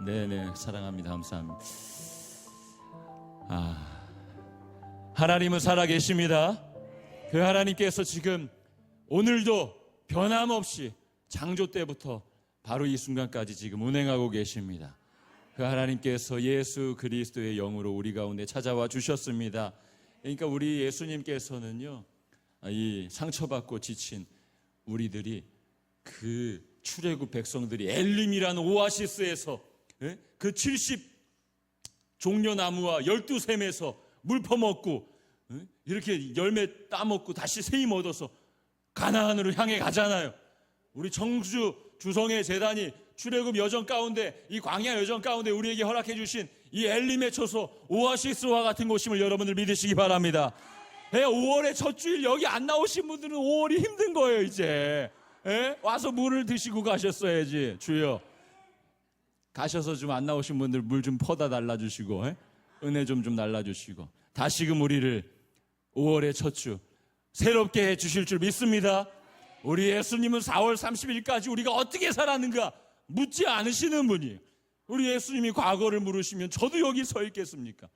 네네, 사랑합니다. 감사합니다. 하나님은 살아계십니다. 그 하나님께서 지금 오늘도 변함없이 창조 때부터 바로 이 순간까지 지금 운행하고 계십니다. 그 하나님께서 예수 그리스도의 영으로 우리 가운데 찾아와 주셨습니다. 그러니까 우리 예수님께서는요, 이 상처받고 지친 우리들이 그 출애굽 백성들이 엘림이라는 오아시스에서 그 70종려나무와 12샘에서 물 퍼먹고 이렇게 열매 따먹고 다시 세임 얻어서 가나안으로 향해 가잖아요. 우리 청주 주성의 제단이 출애굽 여정 가운데, 이 광야 여정 가운데 우리에게 허락해 주신 이 엘림의 처소, 오아시스와 같은 곳임을 여러분들 믿으시기 바랍니다. 5월의 첫 주일 여기 안 나오신 분들은 5월이 힘든 거예요. 이제 와서 물을 드시고 가셨어야지. 주여, 가셔서 좀 안 나오신 분들 물 좀 퍼다 달라주시고, 은혜 좀 날라주시고, 다시금 우리를 5월의 첫 주 새롭게 해주실 줄 믿습니다. 우리 예수님은 4월 30일까지 우리가 어떻게 살았는가 묻지 않으시는 분이에요. 우리 예수님이 과거를 물으시면 저도 여기 서 있겠습니까?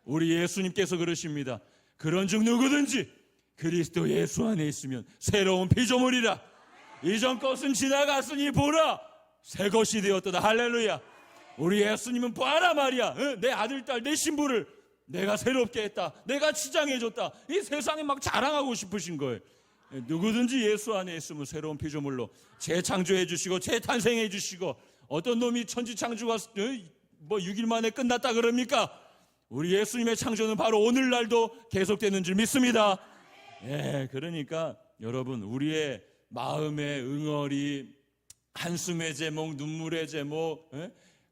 우리 예수님께서 그러십니다. 그런즉 누구든지 그리스도 예수 안에 있으면 새로운 피조물이라. 이전 것은 지나갔으니 보라, 새 것이 되었도다. 할렐루야. 우리 예수님은 보아라 말이야, 내 아들, 딸, 내 신부를 내가 새롭게 했다, 내가 치장해줬다, 이 세상에 막 자랑하고 싶으신 거예요. 누구든지 예수 안에 있으면 새로운 피조물로 재창조해 주시고 재탄생해 주시고, 어떤 놈이 천지창조가 6일 만에 끝났다 그럽니까? 우리 예수님의 창조는 바로 오늘날도 계속되는 줄 믿습니다. 그러니까 여러분, 우리의 마음의 응어리, 한숨의 제목, 눈물의 제목,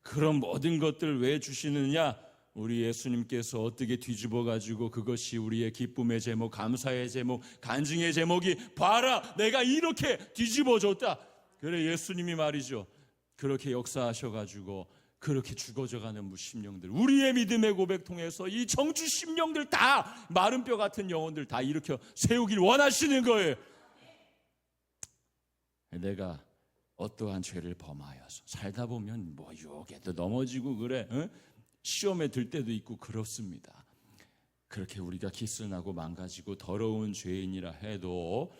그런 모든 것들 왜 주시느냐? 우리 예수님께서 어떻게 뒤집어 가지고 그것이 우리의 기쁨의 제목, 감사의 제목, 간증의 제목이 봐라, 내가 이렇게 뒤집어 줬다. 그래, 예수님이 말이죠, 그렇게 역사하셔가지고 그렇게 죽어져가는 심령들, 우리의 믿음의 고백 통해서 이 정주 심령들 다, 마른 뼈 같은 영혼들 다 일으켜 세우길 원하시는 거예요. 내가 어떠한 죄를 범하여서 살다 보면 뭐 유혹에도 넘어지고 그래, 시험에 들 때도 있고 그렇습니다. 그렇게 우리가 기스나고 망가지고 더러운 죄인이라 해도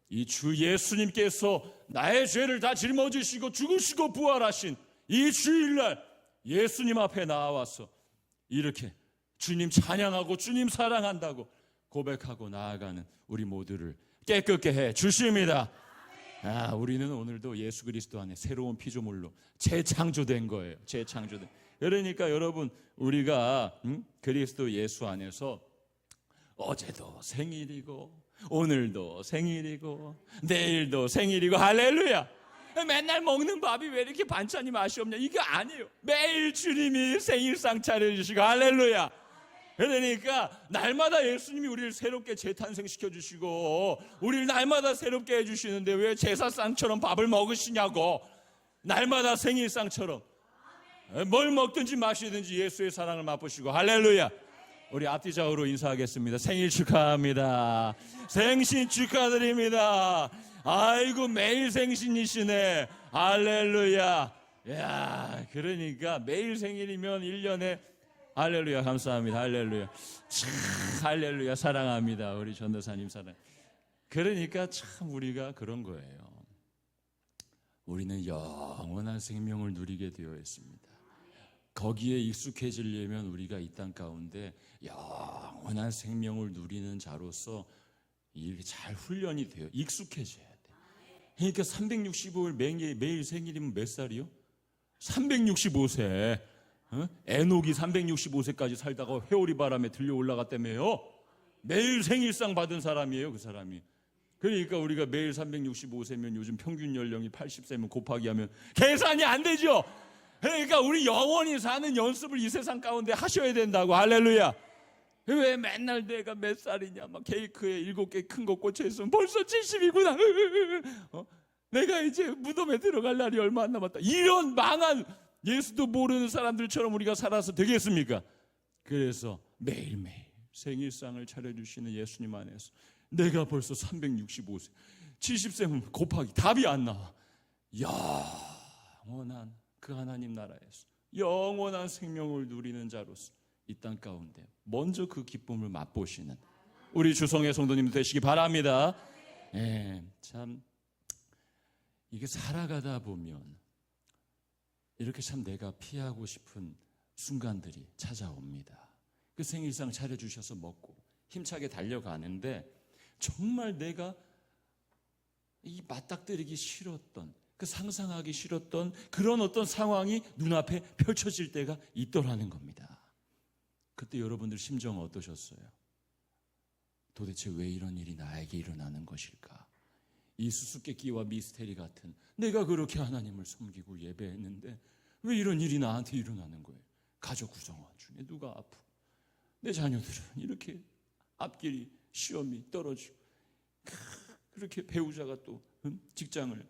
이 주 예수님께서 나의 죄를 다 짊어지시고 죽으시고 부활하신 이 주일날 예수님 앞에 나와서 이렇게 주님 찬양하고 주님 사랑한다고 고백하고 나아가는 우리 모두를 깨끗게 해 주십니다. 우리는 오늘도 예수 그리스도 안에 새로운 피조물로 재창조된 거예요. 재창조된. 그러니까 여러분, 우리가 그리스도 예수 안에서 어제도 생일이고 오늘도 생일이고 내일도 생일이고, 할렐루야. 맨날 먹는 밥이 왜 이렇게 반찬이 맛이 없냐, 이게 아니에요. 매일 주님이 생일상 차려주시고, 할렐루야. 그러니까 날마다 예수님이 우리를 새롭게 재탄생시켜 주시고 우리를 날마다 새롭게 해주시는데 왜 제사상처럼 밥을 먹으시냐고. 날마다 생일상처럼 뭘 먹든지 마시든지 예수의 사랑을 맛보시고, 할렐루야. 우리 앞뒤 좌우로 인사하겠습니다. 생일 축하합니다. 생신 축하드립니다. 아이고, 매일 생신이시네. 할렐루야. 야, 그러니까 매일 생일이면 1년에, 할렐루야, 감사합니다. 할렐루야. 참, 할렐루야, 사랑합니다. 우리 전도사님 사랑. 그러니까 참 우리가 그런 거예요. 우리는 영원한 생명을 누리게 되어 있습니다. 거기에 익숙해지려면 우리가 이 땅 가운데 영원한 생명을 누리는 자로서 이렇게 잘 훈련이 돼요. 익숙해져야 돼. 그러니까 365일 매일 생일이면 몇 살이요? 365세. 에녹이 365세까지 살다가 회오리 바람에 들려 올라갔다며요. 매일 생일상 받은 사람이에요, 그 사람이. 그러니까 우리가 매일 365세면 요즘 평균 연령이 80세면 곱하기 하면 계산이 안 되죠. 그러니까 우리 영원히 사는 연습을 이 세상 가운데 하셔야 된다고. 할렐루야. 왜 맨날 내가 몇 살이냐, 막 케이크에 7개 큰 거 꽂혀 있으면 벌써 70이구나. 내가 이제 무덤에 들어갈 날이 얼마 안 남았다. 이런 망한 예수도 모르는 사람들처럼 우리가 살아서 되겠습니까? 그래서 매일매일 생일상을 차려주시는 예수님 안에서 내가 벌써 365세, 70세면 곱하기 답이 안 나와. 영원한 그 하나님 나라에서 영원한 생명을 누리는 자로서 이 땅 가운데 먼저 그 기쁨을 맛보시는 우리 주성의 성도님 되시기 바랍니다. 참 이게 살아가다 보면 이렇게 참 내가 피하고 싶은 순간들이 찾아옵니다. 그 생일상 차려주셔서 먹고 힘차게 달려가는데 정말 내가 이 맞닥뜨리기 싫었던, 그 상상하기 싫었던 그런 어떤 상황이 눈앞에 펼쳐질 때가 있더라는 겁니다. 그때 여러분들 심정 어떠셨어요? 도대체 왜 이런 일이 나에게 일어나는 것일까? 이 수수께끼와 미스테리 같은, 내가 그렇게 하나님을 섬기고 예배했는데 왜 이런 일이 나한테 일어나는 거예요? 가족 구성원 중에 누가 아프고 내 자녀들은 이렇게 앞길이 시험이 떨어지고 그렇게 배우자가 또 직장을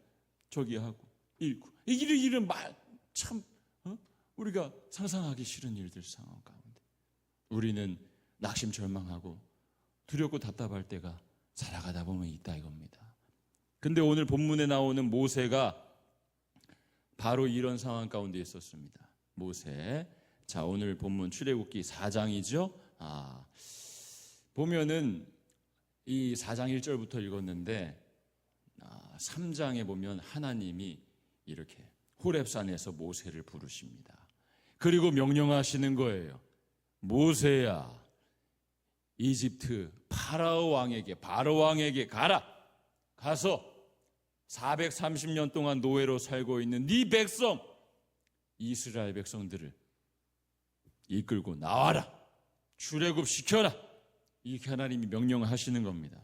저기 하고 잃고 이 일은 참 우리가 상상하기 싫은 일들 상황 가운데 우리는 낙심절망하고 두렵고 답답할 때가 살아가다 보면 있다 이겁니다. 근데 오늘 본문에 나오는 모세가 바로 이런 상황 가운데 있었습니다. 모세. 자, 오늘 본문 출애굽기 4장이죠. 보면은 이 4장 1절부터 읽었는데 3장에 보면 하나님이 이렇게 호렙산에서 모세를 부르십니다. 그리고 명령하시는 거예요. 모세야, 이집트 바로 왕에게 가라. 가서 430년 동안 노예로 살고 있는 네 백성 이스라엘 백성들을 이끌고 나와라. 출애굽시켜라. 이렇게 하나님이 명령하시는 겁니다.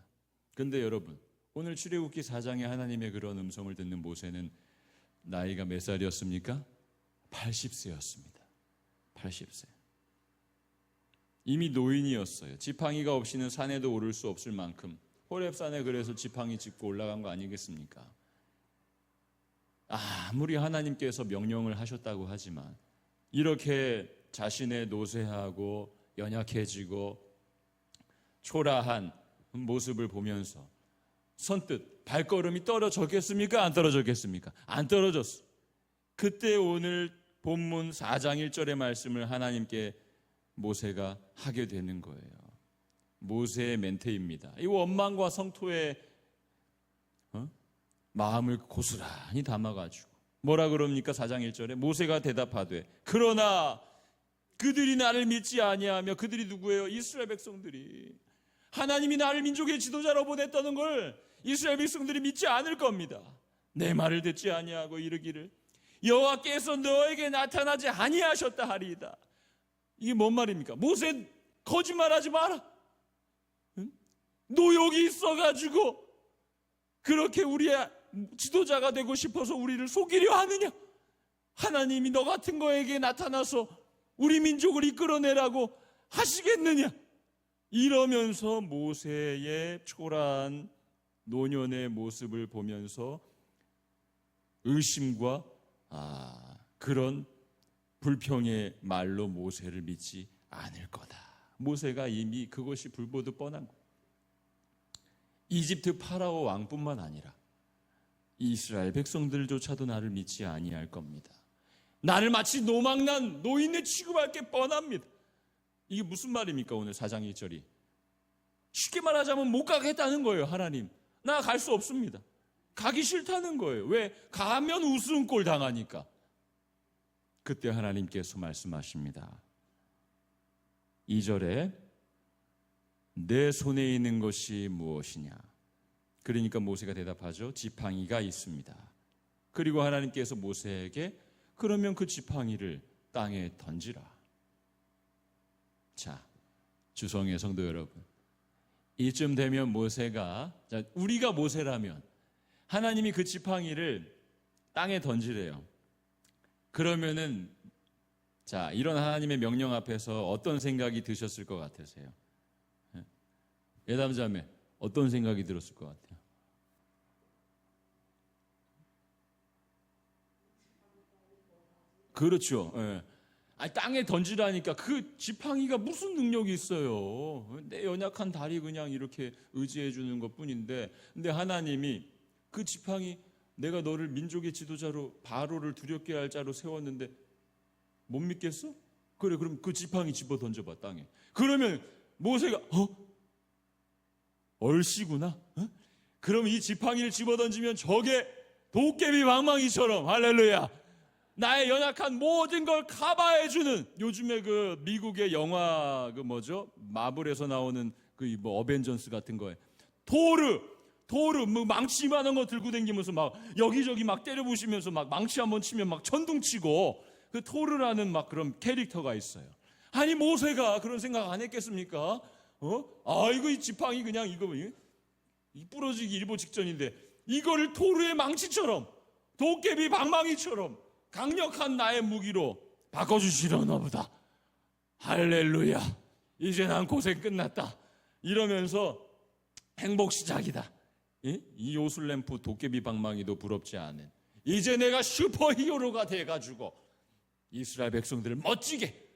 근데 여러분, 오늘 출애굽기 4장에 하나님의 그런 음성을 듣는 모세는 나이가 몇 살이었습니까? 80세였습니다. 80세. 이미 노인이었어요. 지팡이가 없이는 산에도 오를 수 없을 만큼. 호렙산에 그래서 지팡이 짚고 올라간 거 아니겠습니까? 아무리 하나님께서 명령을 하셨다고 하지만 이렇게 자신의 노쇠하고 연약해지고 초라한 모습을 보면서 선뜻 발걸음이 떨어졌겠습니까? 안 떨어졌겠습니까? 안 떨어졌어. 그때 오늘 본문 4장 1절의 말씀을 하나님께 모세가 하게 되는 거예요. 모세의 멘트입니다. 이 원망과 성토의 마음을 고스란히 담아가지고 뭐라 그럽니까? 4장 1절에 모세가 대답하되 그러나 그들이 나를 믿지 아니하며, 그들이 누구예요? 이스라엘 백성들이. 하나님이 나를 민족의 지도자로 보냈다는 걸 이스라엘 백성들이 믿지 않을 겁니다. 내 말을 듣지 아니하고 이르기를 여호와께서 너에게 나타나지 아니하셨다 하리이다. 이게 뭔 말입니까? 모세 거짓말하지 마라. 응? 너 여기 있어가지고 그렇게 우리의 지도자가 되고 싶어서 우리를 속이려 하느냐? 하나님이 너 같은 거에게 나타나서 우리 민족을 이끌어내라고 하시겠느냐? 이러면서 모세의 초라한 노년의 모습을 보면서 의심과 그런 불평의 말로 모세를 믿지 않을 거다. 모세가 이미 그것이 불보듯 뻔한 거. 이집트 파라오 왕뿐만 아니라 이스라엘 백성들조차도 나를 믿지 아니할 겁니다. 나를 마치 노망난 노인에 취급할 게 뻔합니다. 이게 무슨 말입니까? 오늘 4장 1절이 쉽게 말하자면 못 가겠다는 거예요. 하나님, 나 갈 수 없습니다. 가기 싫다는 거예요. 왜? 가면 웃음꼴 당하니까. 그때 하나님께서 말씀하십니다. 2절에 내 손에 있는 것이 무엇이냐? 그러니까 모세가 대답하죠. 지팡이가 있습니다. 그리고 하나님께서 모세에게 그러면 그 지팡이를 땅에 던지라. 자, 주성의 성도 여러분, 이쯤 되면 모세가, 우리가 모세라면 하나님이 그 지팡이를 땅에 던지래요. 그러면은 자, 이런 하나님의 명령 앞에서 어떤 생각이 드셨을 것 같으세요? 예담자매, 어떤 생각이 들었을 것 같아요? 그렇죠. 예. 땅에 던지라니까 그 지팡이가 무슨 능력이 있어요? 내 연약한 다리 그냥 이렇게 의지해 주는 것뿐인데, 근데 하나님이 그 지팡이, 내가 너를 민족의 지도자로 바로를 두렵게 할 자로 세웠는데 못 믿겠어? 그래, 그럼 그 지팡이 집어 던져봐, 땅에. 그러면 모세가 얼씨구나. 그럼 이 지팡이를 집어 던지면 저게 도깨비 방망이처럼, 할렐루야, 나의 연약한 모든 걸 커버해주는, 요즘에 그 미국의 영화 그 뭐죠? 마블에서 나오는 그 뭐 어벤져스 같은 거에 토르 뭐 망치 이만한 거 들고 다니면서 막 여기저기 막 때려부시면서 막 망치 한번 치면 막 천둥치고, 그 토르라는 막 그런 캐릭터가 있어요. 아니 모세가 그런 생각 안 했겠습니까? 이거 이 지팡이 그냥 이거 이 부러지기 일보 직전인데 이거를 토르의 망치처럼, 도깨비 방망이처럼 강력한 나의 무기로 바꿔주시려나 보다. 할렐루야, 이제 난 고생 끝났다 이러면서 행복 시작이다. 이 요술램프 도깨비 방망이도 부럽지 않은, 이제 내가 슈퍼히어로가 돼가지고 이스라엘 백성들을 멋지게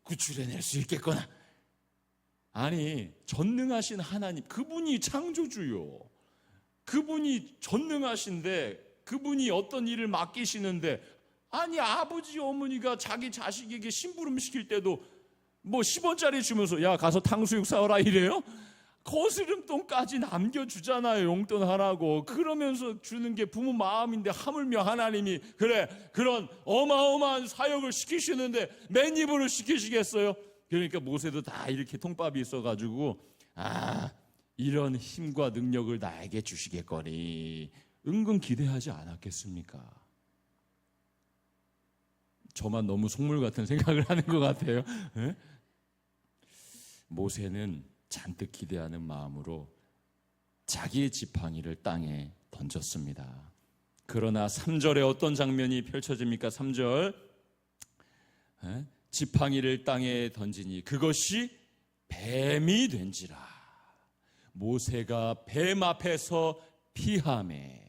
구출해낼 수 있겠구나. 아니, 전능하신 하나님, 그분이 창조주요, 그분이 전능하신데 그분이 어떤 일을 맡기시는데, 아니 아버지 어머니가 자기 자식에게 심부름 시킬 때도 뭐 10원짜리 주면서 야 가서 탕수육 사오라 이래요? 거스름돈까지 남겨주잖아요, 용돈 하라고. 그러면서 주는 게 부모 마음인데 하물며 하나님이 그래 그런 어마어마한 사역을 시키시는데 맨입으로 시키시겠어요? 그러니까 모세도 다 이렇게 통밥이 있어가지고 이런 힘과 능력을 나에게 주시겠거니 은근 기대하지 않았겠습니까? 저만 너무 속물 같은 생각을 하는 것 같아요. 네? 모세는 잔뜩 기대하는 마음으로 자기의 지팡이를 땅에 던졌습니다. 그러나 3절에 어떤 장면이 펼쳐집니까? 3절, 지팡이를 땅에 던지니 그것이 뱀이 된지라. 모세가 뱀 앞에서 피하매.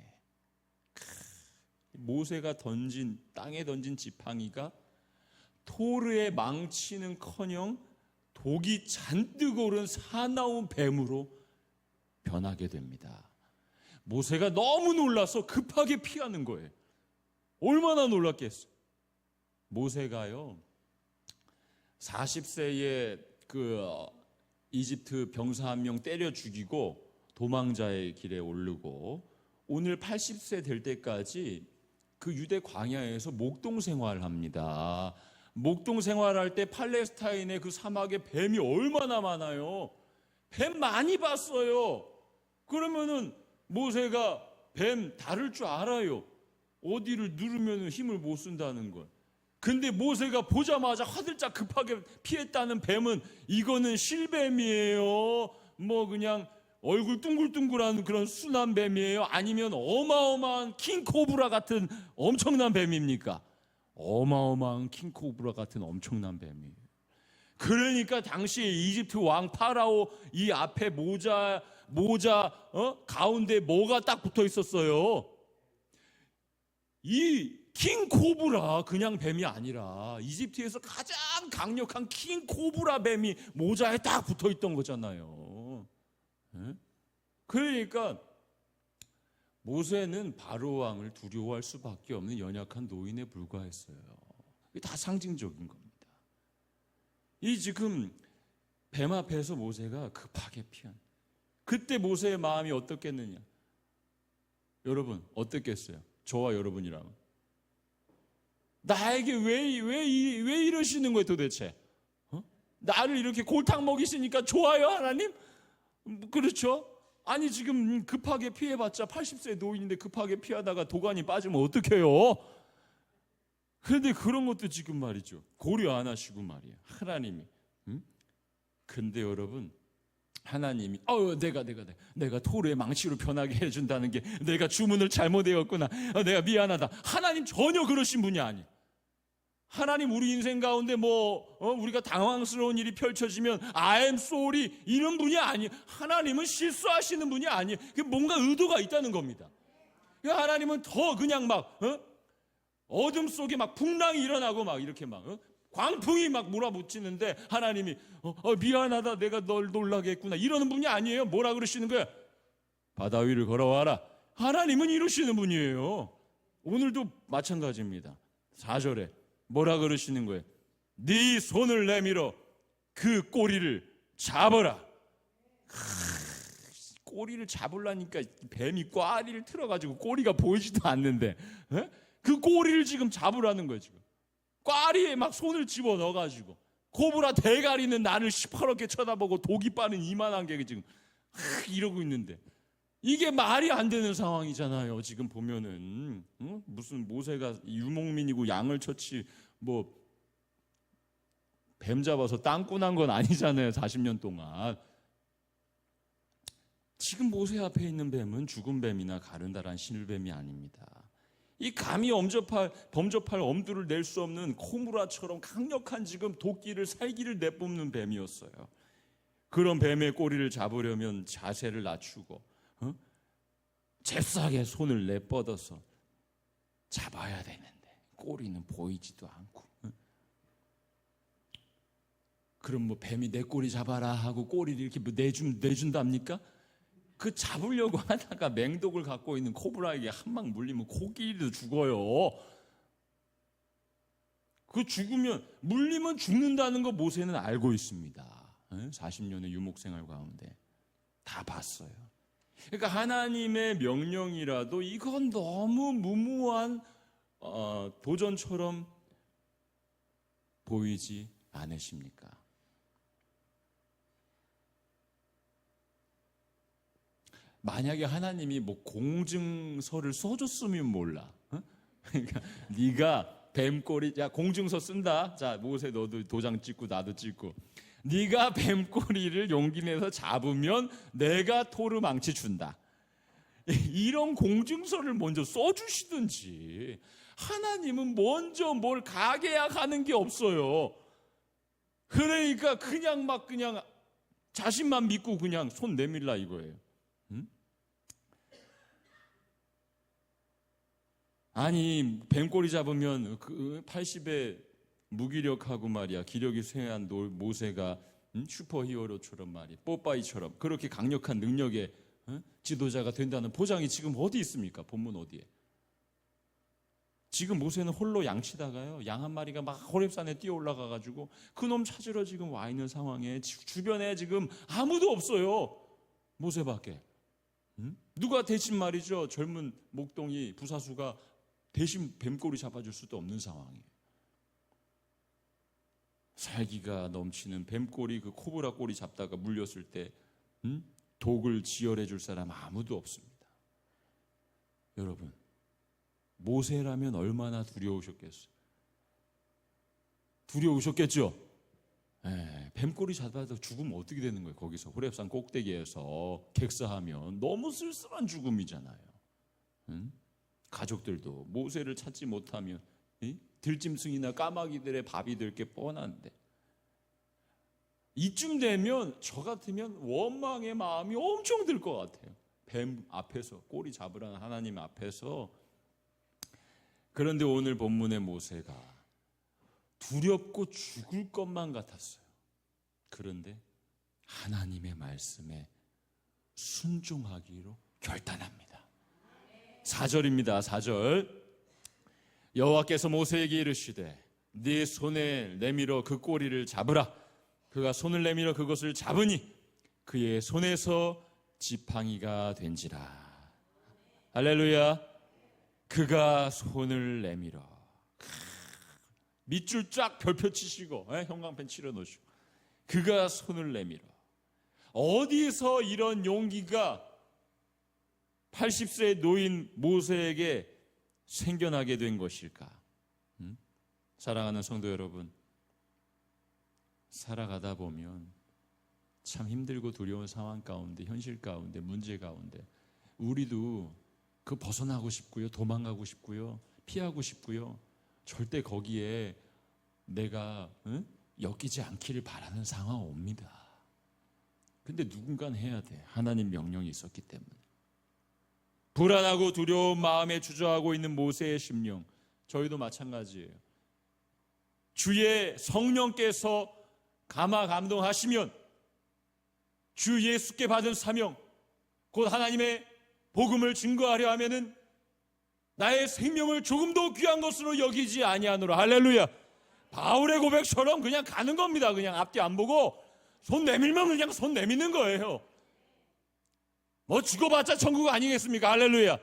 모세가 땅에 던진 지팡이가 토르의 망치는커녕 독이 잔뜩 오른 사나운 뱀으로 변하게 됩니다. 모세가 너무 놀라서 급하게 피하는 거예요. 얼마나 놀랐겠어요. 모세가요 40세에 그 이집트 병사 한 명 때려 죽이고 도망자의 길에 오르고 오늘 80세 될 때까지 그 유대 광야에서 목동 생활합니다. 목동 생활할 때 팔레스타인의 그 사막에 뱀이 얼마나 많아요. 뱀 많이 봤어요. 그러면은 모세가 뱀 다룰 줄 알아요. 어디를 누르면 힘을 못 쓴다는 걸. 근데 모세가 보자마자 화들짝 급하게 피했다는 뱀은 이거는 실뱀이에요, 뭐 그냥 얼굴 둥글둥글한 그런 순한 뱀이에요, 아니면 어마어마한 킹코브라 같은 엄청난 뱀입니까? 어마어마한 킹코브라 같은 엄청난 뱀이에요. 그러니까 당시에 이집트 왕 파라오 이 앞에 모자 가운데 뭐가 딱 붙어 있었어요? 이 킹코브라, 그냥 뱀이 아니라 이집트에서 가장 강력한 킹코브라 뱀이 모자에 딱 붙어 있던 거잖아요. 그러니까 모세는 바로 왕을 두려워할 수밖에 없는 연약한 노인에 불과했어요. 이게 다 상징적인 겁니다. 이 지금 뱀 앞에서 모세가 급하게 피한, 그때 모세의 마음이 어떻겠느냐? 여러분 어떻겠어요? 저와 여러분이라면 나에게 왜 이러시는 거예요 도대체? 나를 이렇게 골탕 먹이시니까 좋아요 하나님? 그렇죠? 아니 지금 급하게 피해봤자 80세 노인인데 급하게 피하다가 도가니 빠지면 어떡해요? 그런데 그런 것도 지금 말이죠 고려 안 하시고 말이에요 하나님이. 근데 여러분 하나님이 내가 토르의 망치로 변하게 해준다는 게 내가 주문을 잘못해왔구나, 내가 미안하다. 하나님 전혀 그러신 분이 아니에요. 하나님 우리 인생 가운데 우리가 당황스러운 일이 펼쳐지면 I am sorry 이런 분이 아니에요. 하나님은 실수하시는 분이 아니에요. 뭔가 의도가 있다는 겁니다. 하나님은 더 그냥 어둠 속에 풍랑이 일어나고 이렇게 광풍이 몰아붙이는데 하나님이 미안하다, 내가 널 놀라게 했구나 이러는 분이 아니에요. 뭐라 그러시는 거예요? 바다 위를 걸어와라. 하나님은 이러시는 분이에요. 오늘도 마찬가지입니다. 4절에 뭐라 그러시는 거예요? 네 손을 내밀어 그 꼬리를 잡아라. 꼬리를 잡으려니까 뱀이 꽈리를 틀어가지고 꼬리가 보이지도 않는데, 에? 그 꼬리를 지금 잡으라는 거예요. 지금 꽈리에 막 손을 집어 넣어가지고 코브라 대가리는 나를 시퍼렇게 쳐다보고 독이 빠는 이만한 게 지금 이러고 있는데, 이게 말이 안 되는 상황이잖아요. 지금 보면은 무슨 모세가 유목민이고 양을 쳤지 뭐 뱀 잡아서 땅꾼한 건 아니잖아요. 40년 동안. 지금 모세 앞에 있는 뱀은 죽은 뱀이나 가른다란 신을뱀이 아닙니다. 이 감히 범접할 엄두를 낼 수 없는 코브라처럼 강력한 지금 도끼를 살기를 내뿜는 뱀이었어요. 그런 뱀의 꼬리를 잡으려면 자세를 낮추고 잽싸게 손을 내뻗어서 잡아야 되는데 꼬리는 보이지도 않고, 그럼 뭐 뱀이 내 꼬리 잡아라 하고 꼬리를 이렇게 뭐 내준답니까? 그 잡으려고 하다가 맹독을 갖고 있는 코브라에게 한 방 물리면 코끼리도 죽어요. 그 죽으면, 물리면 죽는다는 거 모세는 알고 있습니다. 40년의 유목생활 가운데 다 봤어요. 그러니까 하나님의 명령이라도 이건 너무 무모한 도전처럼 보이지 않으십니까? 만약에 하나님이 뭐 공증서를 써줬으면 몰라. 그러니까 네가 뱀꼬리, 야 공증서 쓴다. 자 모세 너도 도장 찍고 나도 찍고. 네가 뱀꼬리를 용기 내서 잡으면 내가 토르망치 준다. 이런 공증서를 먼저 써주시든지. 하나님은 먼저 뭘 가계약하는 게 없어요. 그러니까 그냥 자신만 믿고 그냥 손 내밀라 이거예요. 아니 뱀꼬리 잡으면 그 80의 무기력하고 말이야 기력이 쇠한 모세가 슈퍼히어로처럼 말이야 뽀빠이처럼 그렇게 강력한 능력의 지도자가 된다는 보장이 지금 어디 있습니까? 본문 어디에? 지금 모세는 홀로 양치다가요 양 한 마리가 막 호렙산에 뛰어 올라가가지고 그놈 찾으러 지금 와 있는 상황에 주변에 지금 아무도 없어요. 모세밖에. 누가 대신 말이죠 젊은 목동이 부사수가 대신 뱀꼬리 잡아줄 수도 없는 상황이에요. 살기가 넘치는 뱀꼬리, 그 코브라 꼬리 잡다가 물렸을 때 독을 지혈해 줄 사람 아무도 없습니다. 여러분, 모세라면 얼마나 두려우셨겠어요? 두려우셨겠죠? 뱀꼬리 잡아서 죽으면 어떻게 되는 거예요? 거기서 호렙산 꼭대기에서 객사하면 너무 쓸쓸한 죽음이잖아요. 가족들도 모세를 찾지 못하면 들짐승이나 까마귀들의 밥이 될 게 뻔한데, 이쯤 되면 저 같으면 원망의 마음이 엄청 들 것 같아요. 뱀 앞에서, 꼬리 잡으라는 하나님 앞에서. 그런데 오늘 본문의 모세가 두렵고 죽을 것만 같았어요. 그런데 하나님의 말씀에 순종하기로 결단합니다. 4절입니다. 4절. 여호와께서 모세에게 이르시되 네 손에 내밀어 그 꼬리를 잡으라. 그가 손을 내밀어 그것을 잡으니 그의 손에서 지팡이가 된지라. 할렐루야. 그가 손을 내밀어. 밑줄 쫙 별표 치시고 형광펜 칠해 놓으시고 그가 손을 내밀어. 어디서 이런 용기가 80세의 노인 모세에게 생겨나게 된 것일까? 사랑하는 성도 여러분, 살아가다 보면 참 힘들고 두려운 상황 가운데, 현실 가운데, 문제 가운데 우리도 그 벗어나고 싶고요, 도망가고 싶고요, 피하고 싶고요. 절대 거기에 내가 엮이지 않기를 바라는 상황 옵니다. 근데 누군가는 해야 돼. 하나님 명령이 있었기 때문에. 불안하고 두려운 마음에 주저하고 있는 모세의 심령, 저희도 마찬가지예요. 주의 성령께서 감화 감동하시면 주 예수께 받은 사명, 곧 하나님의 복음을 증거하려 하면은 나의 생명을 조금도 귀한 것으로 여기지 아니하노라. 할렐루야. 바울의 고백처럼 그냥 가는 겁니다. 그냥 앞뒤 안 보고 손 내밀면 그냥 손 내미는 거예요. 뭐 죽어봤자 천국 아니겠습니까? 할렐루야.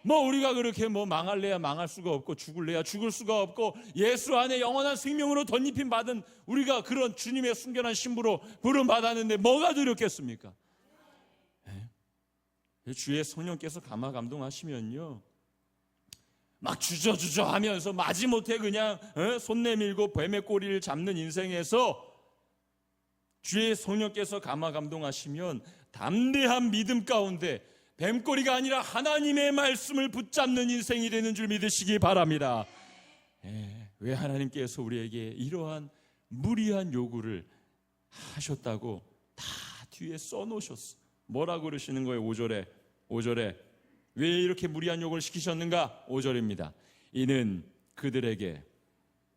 뭐 우리가 그렇게 뭐 망할래야 망할 수가 없고 죽을래야 죽을 수가 없고 예수 안에 영원한 생명으로 덧입힘 받은 우리가 그런 주님의 순결한 신부로 부름 받았는데 뭐가 두렵겠습니까? 주의 성령께서 감화 감동하시면요, 막 주저주저 하면서 마지못해 그냥 손 내밀고 뱀의 꼬리를 잡는 인생에서 주의 성령께서 감화 감동하시면 담대한 믿음 가운데 뱀꼬리가 아니라 하나님의 말씀을 붙잡는 인생이 되는 줄 믿으시기 바랍니다. 왜 하나님께서 우리에게 이러한 무리한 요구를 하셨다고 다 뒤에 써놓으셨어. 뭐라고 그러시는 거예요? 5절에 왜 이렇게 무리한 요구를 시키셨는가? 5절입니다. 이는 그들에게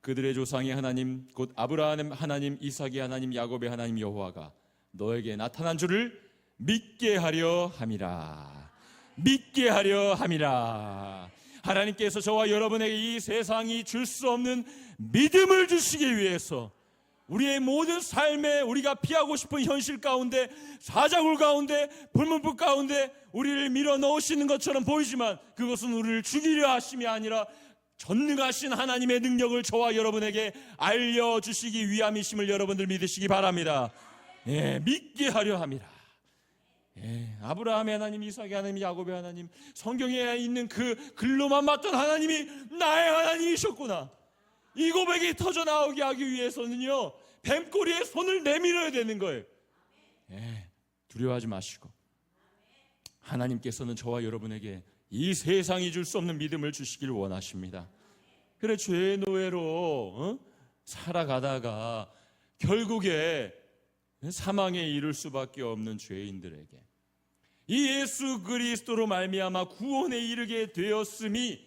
그들의 조상의 하나님 곧 아브라함의 하나님, 이삭의 하나님, 야곱의 하나님 여호와가 너에게 나타난 줄을 믿게 하려 함이라. 믿게 하려 함이라. 하나님께서 저와 여러분에게 이 세상이 줄 수 없는 믿음을 주시기 위해서 우리의 모든 삶에 우리가 피하고 싶은 현실 가운데, 사자굴 가운데, 불문불 가운데 우리를 밀어넣으시는 것처럼 보이지만 그것은 우리를 죽이려 하심이 아니라 전능하신 하나님의 능력을 저와 여러분에게 알려주시기 위함이심을 여러분들 믿으시기 바랍니다. 믿게 하려 함이라. 아브라함의 하나님, 이삭의 하나님, 야곱의 하나님, 성경에 있는 그 글로만 봤던 하나님이 나의 하나님이셨구나. 이 고백이 터져 나오게 하기 위해서는요, 뱀꼬리에 손을 내밀어야 되는 거예요. 두려워하지 마시고 하나님께서는 저와 여러분에게 이 세상이 줄 수 없는 믿음을 주시길 원하십니다. 그래, 죄의 노예로 살아가다가 결국에 사망에 이를 수밖에 없는 죄인들에게 이 예수 그리스도로 말미암아 구원에 이르게 되었음이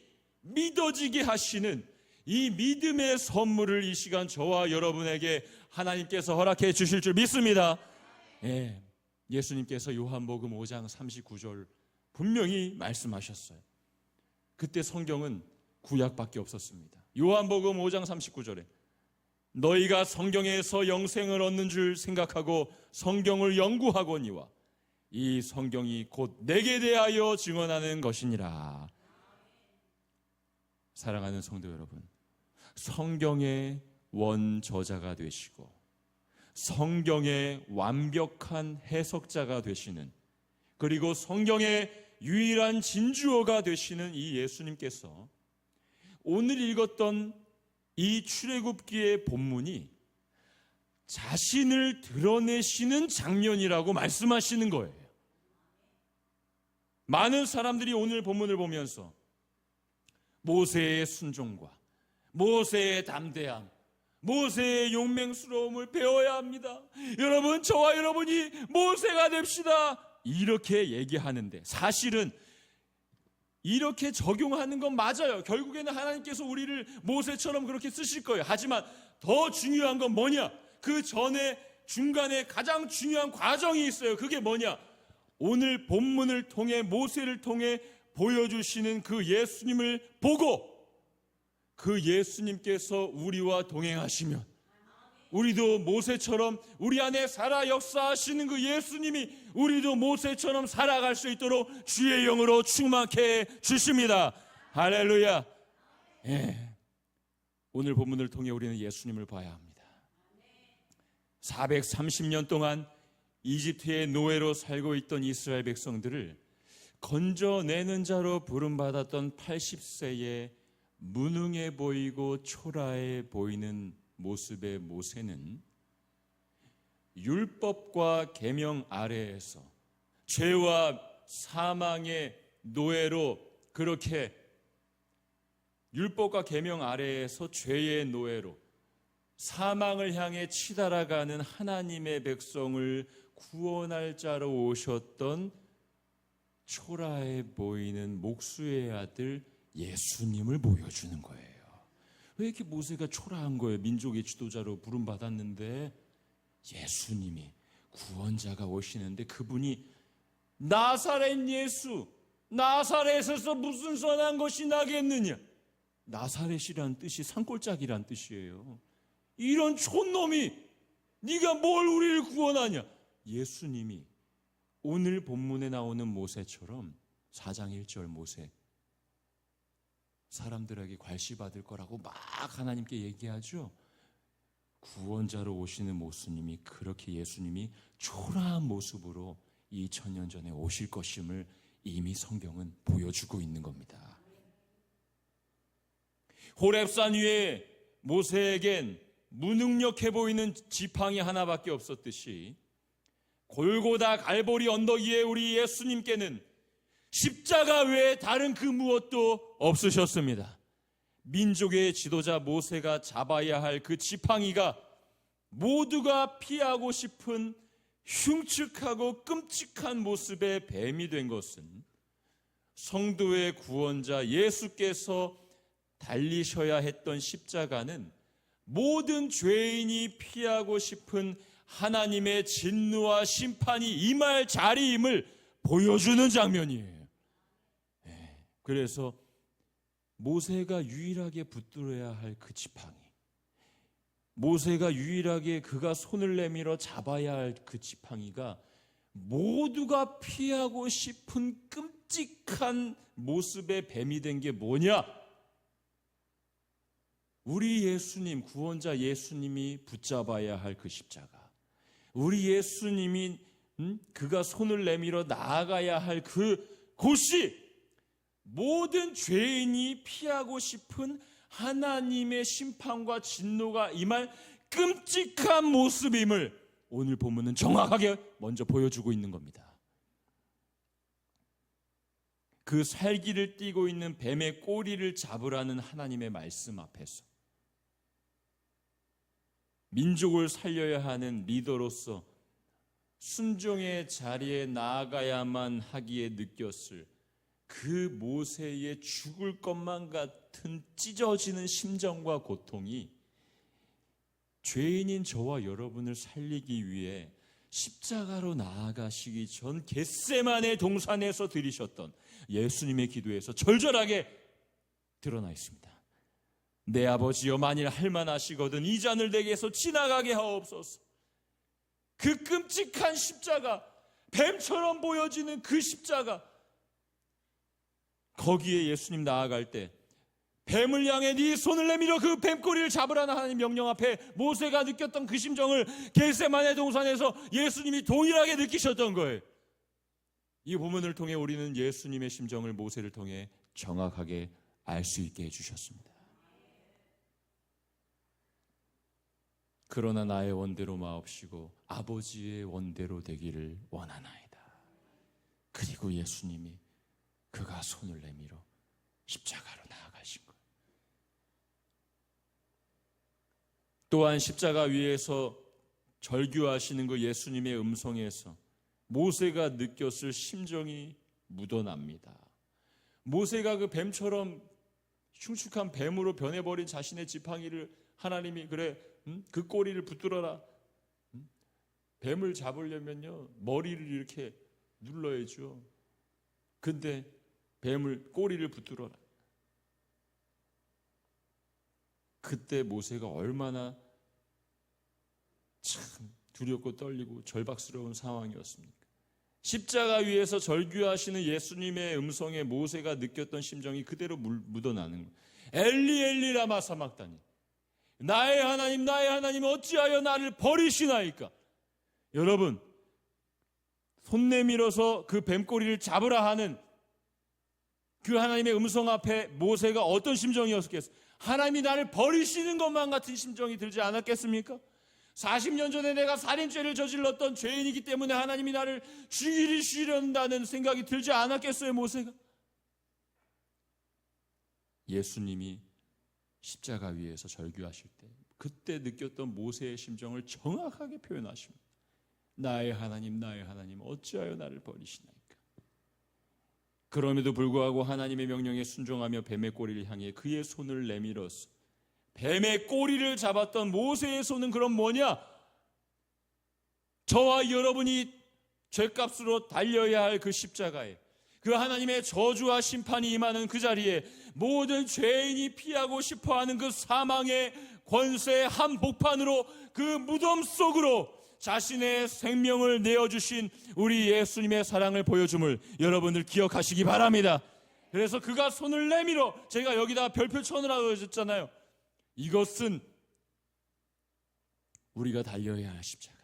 믿어지게 하시는 이 믿음의 선물을 이 시간 저와 여러분에게 하나님께서 허락해 주실 줄 믿습니다. 예수님께서 요한복음 5장 39절 분명히 말씀하셨어요. 그때 성경은 구약밖에 없었습니다. 요한복음 5장 39절에 너희가 성경에서 영생을 얻는 줄 생각하고 성경을 연구하거니와 이 성경이 곧 내게 대하여 증언하는 것이니라. 사랑하는 성도 여러분, 성경의 원저자가 되시고 성경의 완벽한 해석자가 되시는, 그리고 성경의 유일한 진주어가 되시는 이 예수님께서 오늘 읽었던 이 출애굽기의 본문이 자신을 드러내시는 장면이라고 말씀하시는 거예요. 많은 사람들이 오늘 본문을 보면서 모세의 순종과 모세의 담대함, 모세의 용맹스러움을 배워야 합니다. 여러분, 저와 여러분이 모세가 됩시다, 이렇게 얘기하는데 사실은 이렇게 적용하는 건 맞아요. 결국에는 하나님께서 우리를 모세처럼 그렇게 쓰실 거예요. 하지만 더 중요한 건 뭐냐? 그 전에 중간에 가장 중요한 과정이 있어요. 그게 뭐냐? 오늘 본문을 통해 모세를 통해 보여주시는 그 예수님을 보고 그 예수님께서 우리와 동행하시면 우리도 모세처럼 우리 안에 살아 역사하시는 그 예수님이 우리도 모세처럼 살아갈 수 있도록 주의 영으로 충만케 해 주십니다. 할렐루야. 오늘 본문을 통해 우리는 예수님을 봐야 합니다. 430년 동안 이집트의 노예로 살고 있던 이스라엘 백성들을 건져내는 자로 부름받았던 80세의 무능해 보이고 초라해 보이는 모습의 모세는 율법과 계명 아래에서 죄와 사망의 노예로, 그렇게 율법과 계명 아래에서 죄의 노예로 사망을 향해 치달아가는 하나님의 백성을 구원할 자로 오셨던 초라해 보이는 목수의 아들 예수님을 보여주는 거예요. 왜 이렇게 모세가 초라한 거예요? 민족의 지도자로 부름받았는데 예수님이 구원자가 오시는데 그분이 나사렛 예수, 나사렛에서 무슨 선한 것이 나겠느냐? 나사렛이란 뜻이 산골짜기란 뜻이에요. 이런 촌놈이 네가 뭘 우리를 구원하냐. 예수님이 오늘 본문에 나오는 모세처럼 4장 1절 모세, 사람들에게 괄시받을 거라고 막 하나님께 얘기하죠. 구원자로 오시는 모습님이 그렇게 예수님이 초라한 모습으로 2000년 전에 오실 것임을 이미 성경은 보여주고 있는 겁니다. 호렙산 위에 모세에겐 무능력해 보이는 지팡이 하나밖에 없었듯이 골고다 갈보리 언덕 위에 우리 예수님께는 십자가 외에 다른 그 무엇도 없으셨습니다. 민족의 지도자 모세가 잡아야 할 그 지팡이가 모두가 피하고 싶은 흉측하고 끔찍한 모습의 뱀이 된 것은 성도의 구원자 예수께서 달리셔야 했던 십자가는 모든 죄인이 피하고 싶은 하나님의 진노와 심판이 임할 자리임을 보여주는 장면이에요. 그래서 모세가 유일하게 붙들어야 할 그 지팡이, 모세가 유일하게 그가 손을 내밀어 잡아야 할 그 지팡이가 모두가 피하고 싶은 끔찍한 모습의 뱀이 된 게 뭐냐? 우리 예수님, 구원자 예수님이 붙잡아야 할 그 십자가, 우리 예수님이 그가 손을 내밀어 나아가야 할 그 곳이 모든 죄인이 피하고 싶은 하나님의 심판과 진노가 임할 끔찍한 모습임을 오늘 본문은 정확하게 먼저 보여주고 있는 겁니다. 그 살기를 띠고 있는 뱀의 꼬리를 잡으라는 하나님의 말씀 앞에서 민족을 살려야 하는 리더로서 순종의 자리에 나아가야만 하기에 느꼈을 그 모세의 죽을 것만 같은 찢어지는 심정과 고통이 죄인인 저와 여러분을 살리기 위해 십자가로 나아가시기 전 겟세마네 동산에서 드리셨던 예수님의 기도에서 절절하게 드러나 있습니다. 내 아버지여, 만일 할만하시거든 이 잔을 내게서 지나가게 하옵소서. 그 끔찍한 십자가, 뱀처럼 보여지는 그 십자가, 거기에 예수님 나아갈 때 뱀을 향해 네 손을 내밀어 그 뱀꼬리를 잡으라는 하나님 명령 앞에 모세가 느꼈던 그 심정을 겟세마네 동산에서 예수님이 동일하게 느끼셨던 거예요. 이 본문을 통해 우리는 예수님의 심정을 모세를 통해 정확하게 알 수 있게 해주셨습니다. 그러나 나의 원대로 마옵시고 아버지의 원대로 되기를 원하나이다. 그리고 예수님이 그가 손을 내밀어 십자가로 나아가신 거예요. 또한 십자가 위에서 절규하시는 그 예수님의 음성에서 모세가 느꼈을 심정이 묻어납니다. 모세가 그 뱀처럼 흉측한 뱀으로 변해버린 자신의 지팡이를 하나님이 그 꼬리를 붙들어라. 뱀을 잡으려면요 머리를 이렇게 눌러야죠. 근데 뱀을 꼬리를 붙들어라. 그때 모세가 얼마나 참 두렵고 떨리고 절박스러운 상황이었습니까? 십자가 위에서 절규하시는 예수님의 음성에 모세가 느꼈던 심정이 그대로 묻어나는 거예요. 엘리 엘리 라마 사막다니, 나의 하나님 나의 하나님 어찌하여 나를 버리시나이까. 여러분, 손 내밀어서 그 뱀꼬리를 잡으라 하는 그 하나님의 음성 앞에 모세가 어떤 심정이었겠어요? 하나님이 나를 버리시는 것만 같은 심정이 들지 않았겠습니까? 40년 전에 내가 살인죄를 저질렀던 죄인이기 때문에 하나님이 나를 죽이시려는 생각이 들지 않았겠어요, 모세가? 예수님이 십자가 위에서 절규하실 때 그때 느꼈던 모세의 심정을 정확하게 표현하십니다. 나의 하나님 나의 하나님 어찌하여 나를 버리시나이까. 그럼에도 불구하고 하나님의 명령에 순종하며 뱀의 꼬리를 향해 그의 손을 내밀어서 뱀의 꼬리를 잡았던 모세의 손은 그럼 뭐냐? 저와 여러분이 죄값으로 달려야 할 그 십자가에, 그 하나님의 저주와 심판이 임하는 그 자리에 모든 죄인이 피하고 싶어하는 그 사망의 권세의 한복판으로 그 무덤 속으로 자신의 생명을 내어주신 우리 예수님의 사랑을 보여줌을 여러분들 기억하시기 바랍니다. 그래서 그가 손을 내밀어, 제가 여기다 별표 쳐놓으라고 하셨잖아요. 이것은 우리가 달려야 할 십자가,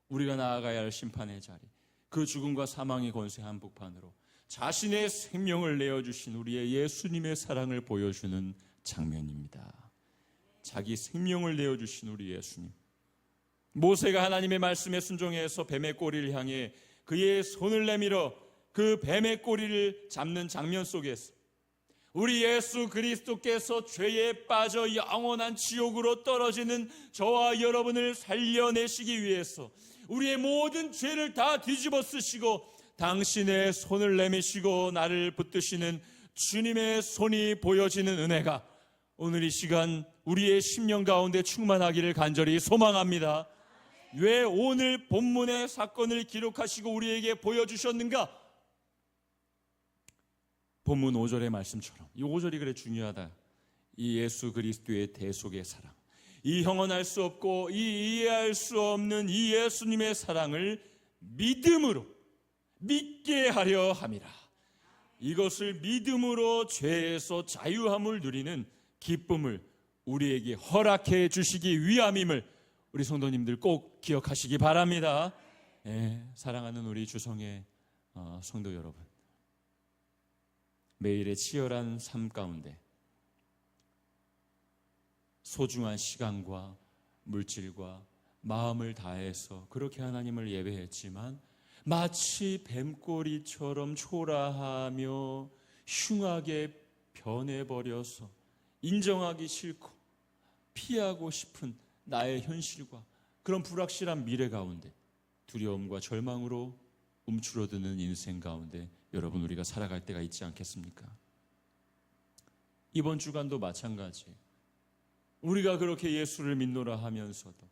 우리가 나아가야 할 심판의 자리, 그 죽음과 사망의 권세 한복판으로 자신의 생명을 내어주신 우리의 예수님의 사랑을 보여주는 장면입니다. 자기 생명을 내어주신 우리 예수님. 모세가 하나님의 말씀에 순종해서 뱀의 꼬리를 향해 그의 손을 내밀어 그 뱀의 꼬리를 잡는 장면 속에서 우리 예수 그리스도께서 죄에 빠져 영원한 지옥으로 떨어지는 저와 여러분을 살려내시기 위해서 우리의 모든 죄를 다 뒤집어 쓰시고 당신의 손을 내미시고 나를 붙드시는 주님의 손이 보여지는 은혜가 오늘 이 시간 우리의 심령 가운데 충만하기를 간절히 소망합니다. 왜 오늘 본문의 사건을 기록하시고 우리에게 보여주셨는가? 본문 5절의 말씀처럼 이 5절이 그래 중요하다. 이 예수 그리스도의 대속의 사랑, 이 형언할 수 없고 이 이해할 수 없는 이 예수님의 사랑을 믿음으로 믿게 하려 함이라. 이것을 믿음으로 죄에서 자유함을 누리는 기쁨을 우리에게 허락해 주시기 위함임을 우리 성도님들 꼭 기억하시기 바랍니다. 사랑하는 우리 주성의 성도 여러분, 매일의 치열한 삶 가운데 소중한 시간과 물질과 마음을 다해서 그렇게 하나님을 예배했지만 마치 뱀꼬리처럼 초라하며 흉하게 변해버려서 인정하기 싫고 피하고 싶은 나의 현실과 그런 불확실한 미래 가운데 두려움과 절망으로 움츠러드는 인생 가운데 여러분 우리가 살아갈 때가 있지 않겠습니까? 이번 주간도 마찬가지. 우리가 그렇게 예수를 믿노라 하면서도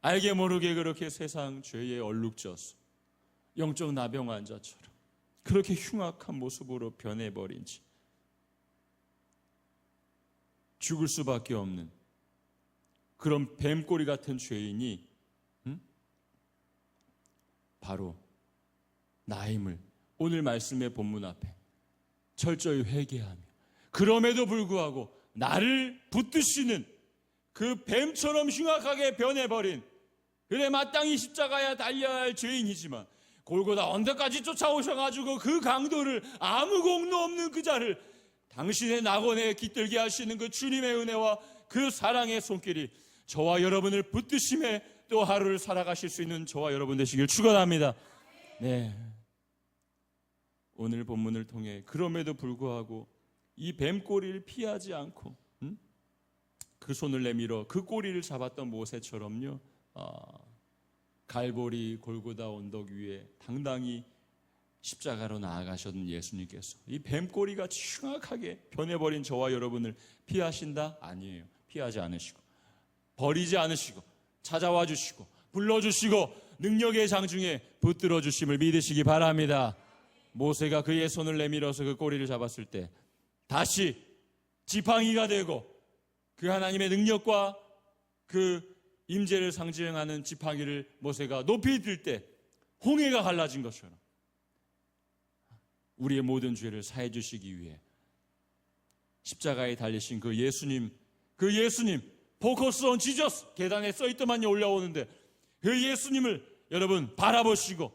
알게 모르게 그렇게 세상 죄에 얼룩져서 영적 나병 환자처럼 그렇게 흉악한 모습으로 변해버린 지 죽을 수밖에 없는 그런 뱀꼬리 같은 죄인이 바로 나임을 오늘 말씀의 본문 앞에 철저히 회개하며 그럼에도 불구하고 나를 붙드시는 그 뱀처럼 흉악하게 변해버린, 그래 마땅히 십자가에 달려야 할 죄인이지만 골고다 언덕까지 쫓아오셔가지고 그 강도를 아무 공로 없는 그 자를 당신의 낙원에 깃들게 하시는 그 주님의 은혜와 그 사랑의 손길이 저와 여러분을 붙드심에 또 하루를 살아가실 수 있는 저와 여러분 되시길 축원합니다. 네, 오늘 본문을 통해 그럼에도 불구하고 이 뱀꼬리를 피하지 않고 그 손을 내밀어 그 꼬리를 잡았던 모세처럼요, 갈보리 골고다 언덕 위에 당당히 십자가로 나아가셨던 예수님께서 이 뱀꼬리가 흉악하게 변해버린 저와 여러분을 피하신다? 아니에요. 피하지 않으시고 버리지 않으시고 찾아와 주시고 불러주시고 능력의 장중에 붙들어 주심을 믿으시기 바랍니다. 모세가 그의 손을 내밀어서 그 꼬리를 잡았을 때 다시 지팡이가 되고 그 하나님의 능력과 그 임재를 상징하는 지팡이를 모세가 높이 들 때 홍해가 갈라진 것처럼 우리의 모든 죄를 사해 주시기 위해 십자가에 달리신 그 예수님 포커스 온 지저스 계단에 써있더만요 올라오는데 그 예수님을 여러분 바라보시고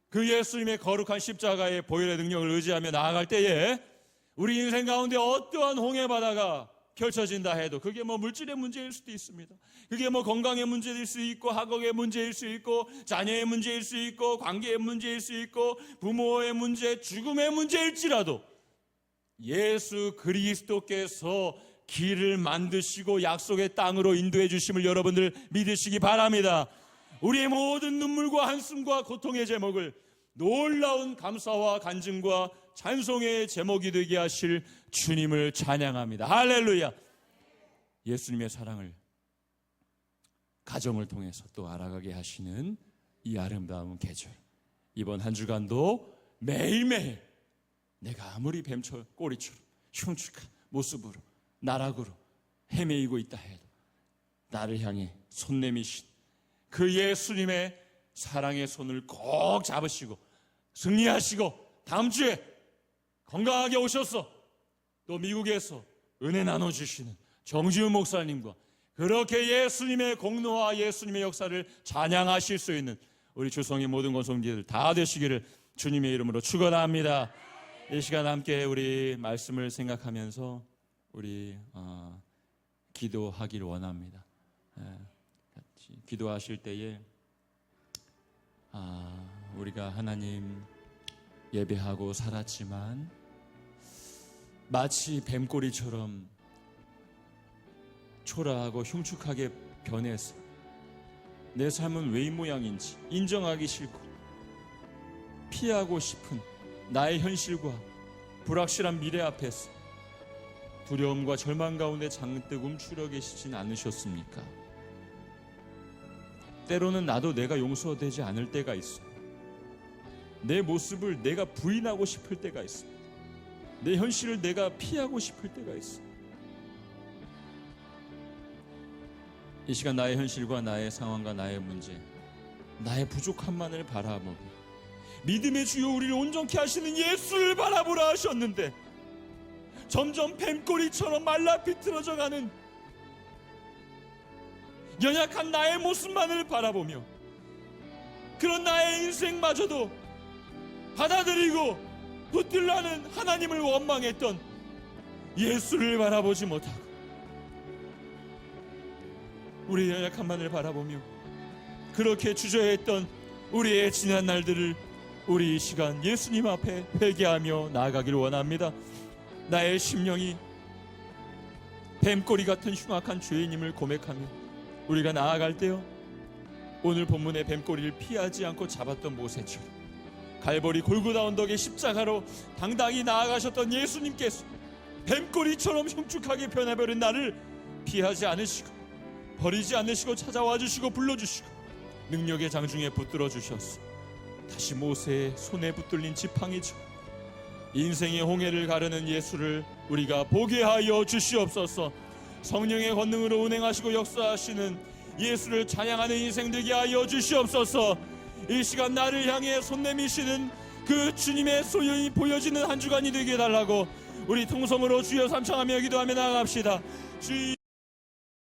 그 예수님의 거룩한 십자가의 보혈의 능력을 의지하며 나아갈 때에 우리 인생 가운데 어떠한 홍해 바다가 펼쳐진다 해도 그게 뭐 물질의 문제일 수도 있습니다. 그게 뭐 건강의 문제일 수 있고 학업의 문제일 수 있고 자녀의 문제일 수 있고 관계의 문제일 수 있고 부모의 문제, 죽음의 문제일지라도 예수 그리스도께서 길을 만드시고 약속의 땅으로 인도해 주심을 여러분들 믿으시기 바랍니다. 우리의 모든 눈물과 한숨과 고통의 제목을 놀라운 감사와 간증과 찬송의 제목이 되게 하실 주님을 찬양합니다. 할렐루야. 예수님의 사랑을 가정을 통해서 또 알아가게 하시는 이 아름다운 계절, 이번 한 주간도 매일매일 내가 아무리 뱀처럼 꼬리처럼 흉측한 모습으로 나락으로 헤매이고 있다 해도 나를 향해 손 내미신 그 예수님의 사랑의 손을 꼭 잡으시고 승리하시고 다음 주에 건강하게 오셔서 또 미국에서 은혜 나눠주시는 정지훈 목사님과 그렇게 예수님의 공로와 예수님의 역사를 찬양하실 수 있는 우리 주성의 모든 권속님들 다 되시기를 주님의 이름으로 축원합니다. 이 시간 함께 우리 말씀을 생각하면서 우리 기도하기를 원합니다. 같이 기도하실 때에 우리가 하나님 예배하고 살았지만 마치 뱀꼬리처럼 초라하고 흉측하게 변해서 내 삶은 왜 이 모양인지 인정하기 싫고 피하고 싶은 나의 현실과 불확실한 미래 앞에서 두려움과 절망 가운데 잔뜩 움츠려 계시진 않으셨습니까? 때로는 나도 내가 용서되지 않을 때가 있어요. 내 모습을 내가 부인하고 싶을 때가 있습니다. 내 현실을 내가 피하고 싶을 때가 있어요. 이 시간 나의 현실과 나의 상황과 나의 문제, 나의 부족함만을 바라보고 믿음의 주여 우리를 온전케 하시는 예수를 바라보라 하셨는데 점점 뱀꼬리처럼 말라 비틀어져가는 연약한 나의 모습만을 바라보며 그런 나의 인생마저도 받아들이고 붙들라는 하나님을 원망했던 예수를 바라보지 못하고 우리의 연약함만을 바라보며 그렇게 주저했던 우리의 지난 날들을 우리 이 시간 예수님 앞에 회개하며 나아가기를 원합니다. 나의 심령이 뱀꼬리 같은 흉악한 죄인임을 고백하며 우리가 나아갈 때요, 오늘 본문의 뱀꼬리를 피하지 않고 잡았던 모세처럼 갈보리 골고다 언덕의 십자가로 당당히 나아가셨던 예수님께서 뱀꼬리처럼 흉측하게 변해버린 나를 피하지 않으시고 버리지 않으시고 찾아와 주시고 불러주시고 능력의 장중에 붙들어 주셨어. 다시 모세의 손에 붙들린 지팡이죠. 인생의 홍해를 가르는 예수를 우리가 보게 하여 주시옵소서. 성령의 권능으로 운행하시고 역사하시는 예수를 찬양하는 인생 되게 하여 주시옵소서. 이 시간 나를 향해 손 내미시는 그 주님의 소연이 보여지는 한 주간이 되게 해달라고 우리 통성으로 주여 삼창하며 기도하며 나아갑시다. 주여